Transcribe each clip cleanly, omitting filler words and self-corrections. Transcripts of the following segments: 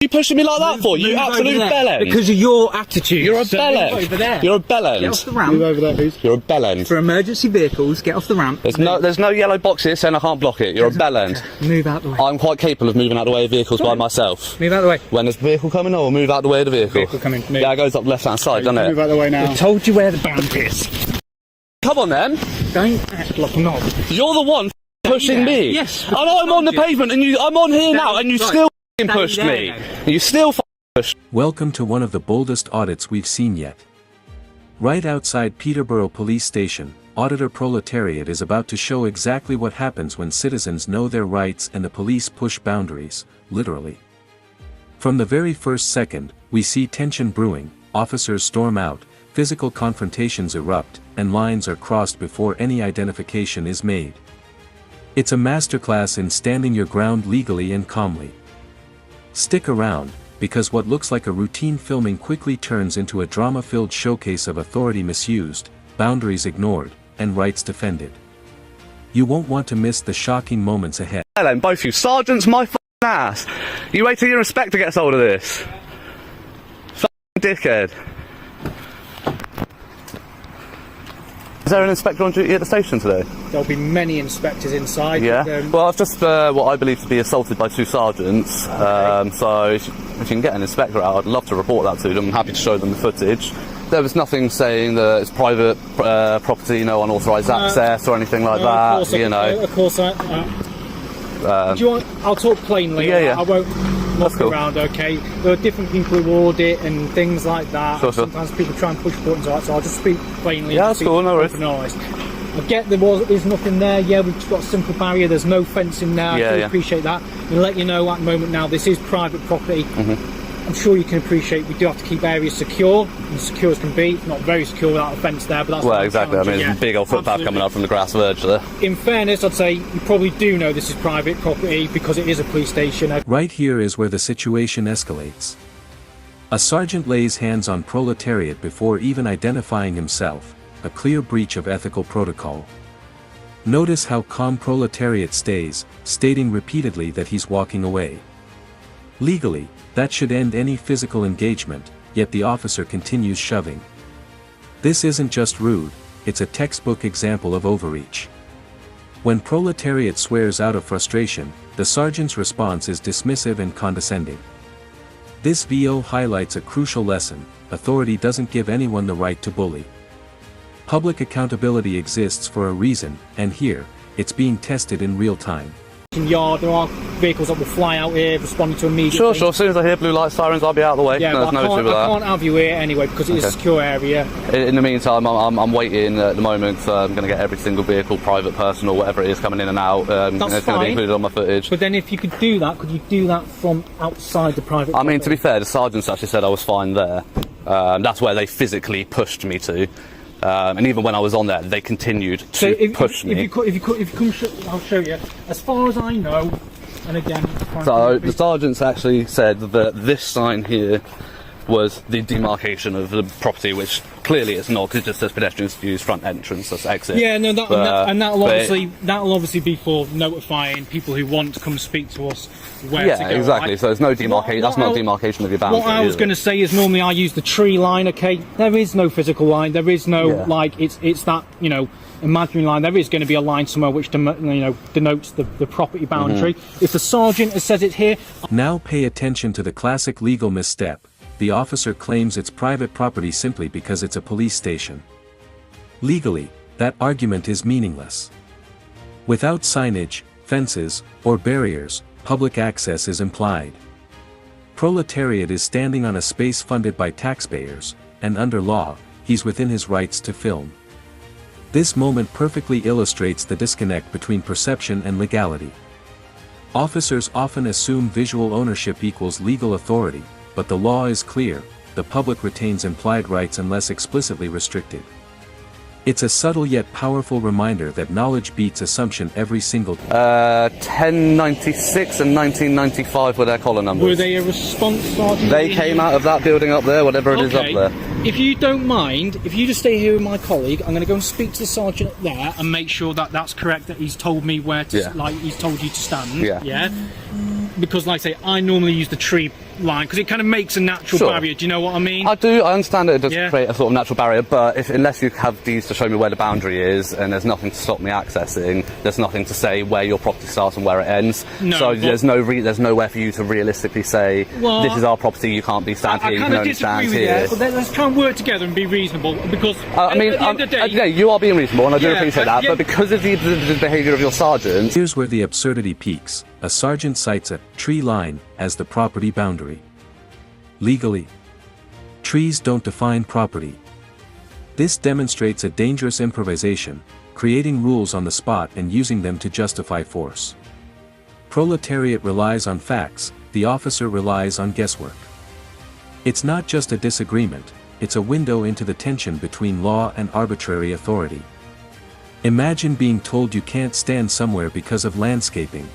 You pushing me like that for? You absolute bellend. Because of your attitude. You're a bellend. You're a bellend. Get off the ramp. Move over there, please. You're a bellend. For emergency vehicles, get off the ramp. There's no yellow box here saying I can't block it. You're a bellend. Move out the way. I'm quite capable of moving out the way of vehicles by myself. Move out the way. When there's a vehicle coming, I will move out the way of the vehicle. Vehicle coming. Move. Yeah, it goes up left hand side, doesn't it? Move out the way now. I told you where the boundary is. Come on then. Don't act like a knob. You're the one pushing me. Yes. I know I'm on the pavement and I'm on here now and you still pushed me. You still pushed. Welcome to one of the boldest audits we've seen yet. Right outside Peterborough Police Station, Auditor Proletariat is about to show exactly what happens when citizens know their rights and the police push boundaries, literally. From the very first second, we see tension brewing, officers storm out, physical confrontations erupt, and lines are crossed before any identification is made. It's a masterclass in standing your ground legally and calmly. Stick around, because what looks like a routine filming quickly turns into a drama-filled showcase of authority misused, boundaries ignored, and rights defended. You won't want to miss the shocking moments ahead. Hello, both you sergeants, my f***ing ass. You wait till your inspector gets hold of this. F***ing dickhead. Is there an inspector on duty at the station today? There'll be many inspectors inside. Yeah. Well, I've just what I believe to be assaulted by two sergeants. Okay. So if you can get an inspector out, I'd love to report that to them. I'm happy to show them the footage. There was nothing saying that it's private property, no unauthorised access or anything like that. Of course, do you want? I'll talk plainly. Yeah. I won't walk around. Okay. There are different people who audit and things like that. Sure. Sometimes people try and push buttons like that, so I'll just speak plainly. Yeah, that's cool. No worries. I get there's nothing there. Yeah, we've just got a simple barrier. There's no fence in there. I can appreciate that. And let you know at the moment now, this is private property. I'm sure you can appreciate we do have to keep areas secure, as secure as can be. It's not very secure without a fence there, but that's well, exactly. I mean, there's a big old footpath coming up from the grass verge there. In fairness, I'd say you probably do know this is private property because it is a police station. Right here is where the situation escalates. A sergeant lays hands on Proletariat before even identifying himself, a clear breach of ethical protocol. Notice how calm Proletariat stays, stating repeatedly that he's walking away. Legally, that should end any physical engagement, yet the officer continues shoving. This isn't just rude, it's a textbook example of overreach. When Proletariat swears out of frustration, the sergeant's response is dismissive and condescending. This VO highlights a crucial lesson: authority doesn't give anyone the right to bully. Public accountability exists for a reason, and here, it's being tested in real time. Yard, there are vehicles that will fly out here responding to immediate. Sure. As soon as I hear blue light sirens, I'll be out of the way. Yeah, no issue with that. I can't have you here anyway because it is a secure area. In the meantime, I'm waiting at the moment. I'm going to get every single vehicle, private, personal, whatever it is, coming in and out. It's going to be included on my footage. But then, if you could do that, could you do that from outside the private? I mean, to be fair, the sergeants actually said I was fine there. That's where they physically pushed me to. And even when I was on there, they continued to push me. If you come, I'll show you. As far as I know, and again. So the sergeants actually said that this sign here was the demarcation of the property, which clearly it's not, because it just says pedestrians use front entrance, that's exit. Yeah, no, that'll obviously be for notifying people who want to come speak to us where to go. Yeah, exactly. So there's no demarcation. That's not demarcation of your boundary. What I was going to say is normally I use the tree line. Okay, there is no physical line. There is no it's that imaginary line. There is going to be a line somewhere which denotes the property boundary. If the sergeant has said it here. Now pay attention to the classic legal misstep. The officer claims it's private property simply because it's a police station. Legally, that argument is meaningless. Without signage, fences, or barriers, public access is implied. Proletariat is standing on a space funded by taxpayers, and under law, he's within his rights to film. This moment perfectly illustrates the disconnect between perception and legality. Officers often assume visual ownership equals legal authority, but the law is clear: the public retains implied rights unless explicitly restricted. It's a subtle yet powerful reminder that knowledge beats assumption every single time. 1096 and 1995 were their collar numbers. Were they a response sergeant? They came out of that building up there, whatever it is up there. If you don't mind, if you just stay here with my colleague, I'm going to go and speak to the sergeant up there and make sure that that's correct, that he's told me where to, he's told you to stand. Yeah. Because, like I say, I normally use the tree line, because it kind of makes a natural barrier. Do you know what I mean? I do. I understand that it does create a sort of natural barrier, but unless you have these to show me where the boundary is, and there's nothing to stop me accessing, there's nothing to say where your property starts and where it ends. No, so there's nowhere for you to realistically say, this is our property, you can't be stand here, you can only stand here. But let's try and work together and be reasonable, because I mean, at the end of the day, yeah, you are being reasonable, and I do appreciate that, but because of the behaviour of your sergeant... Here's where the absurdity peaks. A sergeant cites a tree line as the property boundary. Legally, trees don't define property. This demonstrates a dangerous improvisation, creating rules on the spot and using them to justify force. Proletariat relies on facts, the officer relies on guesswork. It's not just a disagreement, it's a window into the tension between law and arbitrary authority. Imagine being told you can't stand somewhere because of landscaping.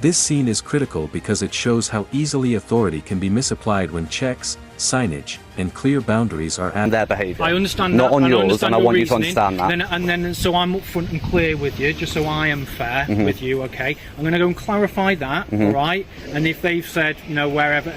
This scene is critical because it shows how easily authority can be misapplied when checks, signage, and clear boundaries are at their behaviour. I understand not that, on yours, and I want you to understand that. Then, so I'm upfront and clear with you, just so I am fair with you, okay? I'm going to go and clarify that, all right? And if they've said, you know, wherever,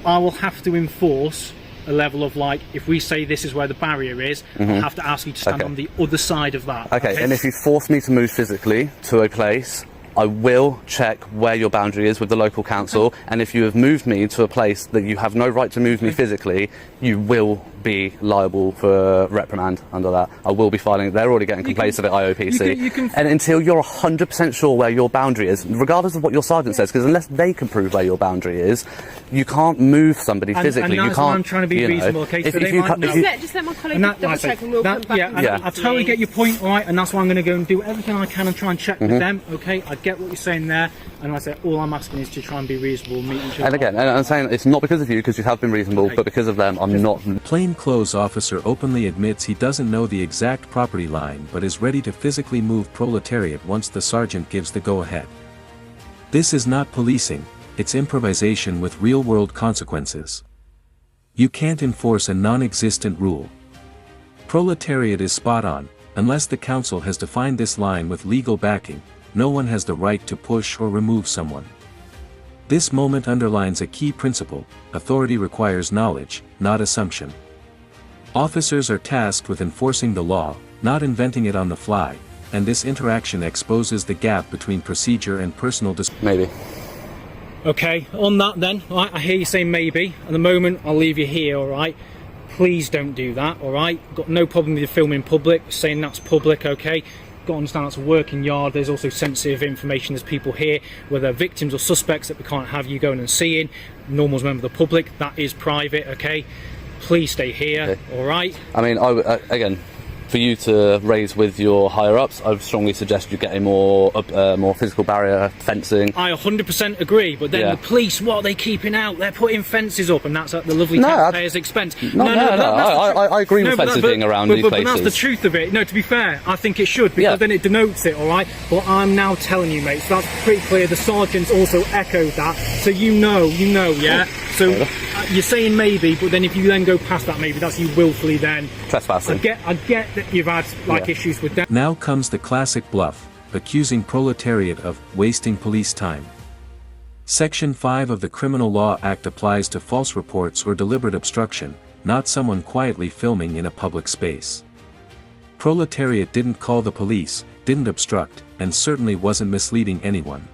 I will have to enforce a level of, like, if we say this is where the barrier is, I'll have to ask you to stand on the other side of that. Okay, and if you force me to move physically to a place, I will check where your boundary is with the local council, and if you have moved me to a place that you have no right to move me physically, you will be liable for reprimand under that. I will be filing, they're already getting complaints of it, IOPC. And until you're 100% sure where your boundary is, regardless of what your sergeant says, because unless they can prove where your boundary is, you can't move somebody physically. And you can't. I'm trying to be reasonable, okay? So they might know. Just let my colleague double check and we'll come back. I totally get your point, all right, and that's why I'm going to go and do everything I can and try and check with them, okay? I get what you're saying there, and like I said, all I'm asking is to try and be reasonable, meet each other. And again, I'm saying it's not because of you, because you have been reasonable, but because of them, I'm not. Plainclothes officer openly admits he doesn't know the exact property line but is ready to physically move proletariat once the sergeant gives the go-ahead. This is not policing, it's improvisation with real-world consequences. You can't enforce a non-existent rule. Proletariat is spot on, unless the council has defined this line with legal backing, no one has the right to push or remove someone. This moment underlines a key principle: authority requires knowledge, not assumption. Officers are tasked with enforcing the law, not inventing it on the fly, and this interaction exposes the gap between procedure and personal Maybe. Okay, on that then, right, I hear you saying maybe. At the moment, I'll leave you here, alright? Please don't do that, alright? Got no problem with you filming public, saying that's public, okay? Got to understand that's a working yard. There's also sensitive information. There's people here, whether victims or suspects, that we can't have you going and seeing. Normal as a member of the public, that is private, okay? Please stay here, alright? I mean, again, for you to raise with your higher-ups, I would strongly suggest you get a more physical barrier, fencing. I 100% agree, but then the police, what are they keeping out? They're putting fences up, and that's at the lovely taxpayers' expense. I agree with fences being around these places. But that's the truth of it. No, to be fair, I think it should, because then it denotes it, alright? But I'm now telling you, mate, so that's pretty clear. The sergeants also echoed that, so you know, yeah? So you're saying maybe, but then if you then go past that maybe, that's you willfully then trespassing. I get that you've had issues with that. Now comes the classic bluff, accusing proletariat of wasting police time. Section 5 of the Criminal Law Act applies to false reports or deliberate obstruction, not someone quietly filming in a public space. Proletariat didn't call the police, didn't obstruct, and certainly wasn't misleading anyone.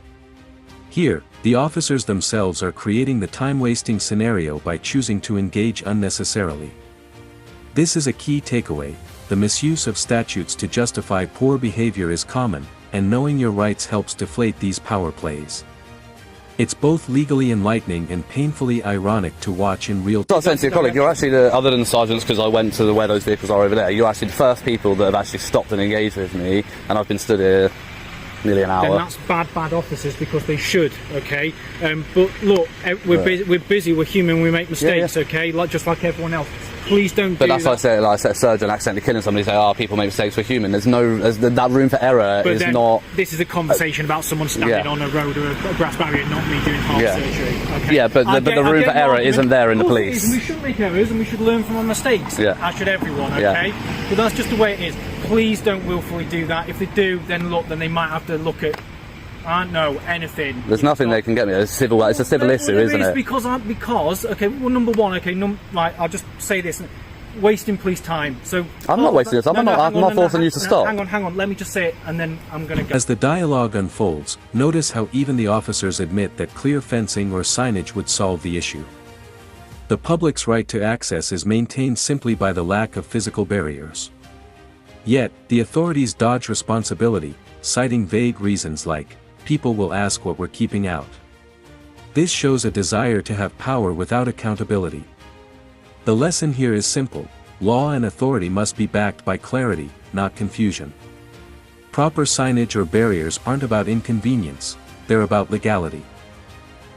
Here, the officers themselves are creating the time-wasting scenario by choosing to engage unnecessarily. This is a key takeaway: the misuse of statutes to justify poor behavior is common, and knowing your rights helps deflate these power plays. It's both legally enlightening and painfully ironic to watch in real time. Not saying to your colleague, you're actually, other than the sergeants, because I went to where those vehicles are over there, you're actually the first people that have actually stopped and engaged with me, and I've been stood here nearly an hour. Then that's bad officers, because they should, okay? But look, we're busy, we're human, we make mistakes, okay? Just like everyone else. Please don't do that. But that's why I say, like I said, a surgeon accidentally killing somebody, say, people make mistakes, we're human. There's that room for error is not... This is a conversation about someone standing on a road or a grass barrier, not me doing heart surgery. Okay? Yeah, but the room for error isn't there in the police. We shouldn't make errors, and we should learn from our mistakes. As should everyone, okay? But that's just the way it is. Please don't willfully do that. If they do, then they might have to look at I don't know anything. There's nothing they can get me. It's civil. It's a civil issue, isn't it? Because okay. Well, number one. Okay. Right. I'll just say this. Wasting police time. So I'm not wasting your time. I'm not forcing you to stop. Hang on. Let me just say it, and then I'm going to go. As the dialogue unfolds, notice how even the officers admit that clear fencing or signage would solve the issue. The public's right to access is maintained simply by the lack of physical barriers. Yet, the authorities dodge responsibility, citing vague reasons like, people will ask what we're keeping out. This shows a desire to have power without accountability. The lesson here is simple: law and authority must be backed by clarity, not confusion. Proper signage or barriers aren't about inconvenience, they're about legality.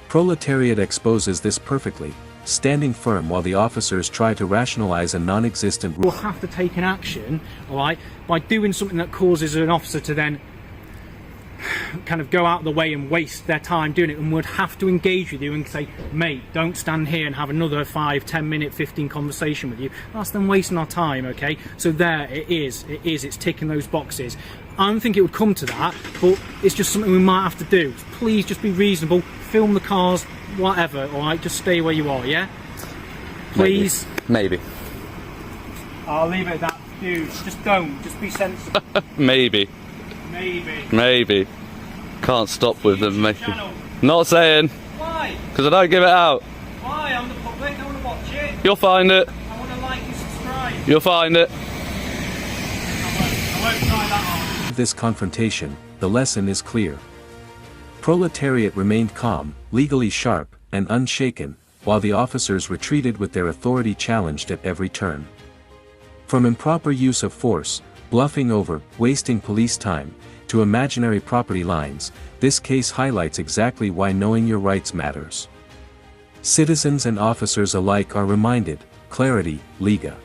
Proletariat exposes this perfectly, standing firm while the officers try to rationalize a non-existent rule. We'll have to take an action, alright, by doing something that causes an officer to then kind of go out of the way and waste their time doing it, and would have to engage with you and say, mate, don't stand here and have another 5, 10 minute, 15 conversation with you. That's them wasting our time, okay? So there it is, it's ticking those boxes. I don't think it would come to that, but it's just something we might have to do. Please just be reasonable, film the cars, whatever, alright? Just stay where you are, yeah? Please? Maybe. I'll leave it at that. Dude, just don't. Just be sensible. Maybe. Maybe. Can't stop with them making. Not saying. Why? Because I don't give it out. Why? I'm the public. I want to watch it. You'll find it. I want to like and subscribe. You'll find it. I won't try that on. Of this confrontation, the lesson is clear. Proletariat remained calm, legally sharp, and unshaken, while the officers retreated with their authority challenged at every turn. From improper use of force, bluffing over, wasting police time, to imaginary property lines, this case highlights exactly why knowing your rights matters. Citizens and officers alike are reminded, clarity, Liga.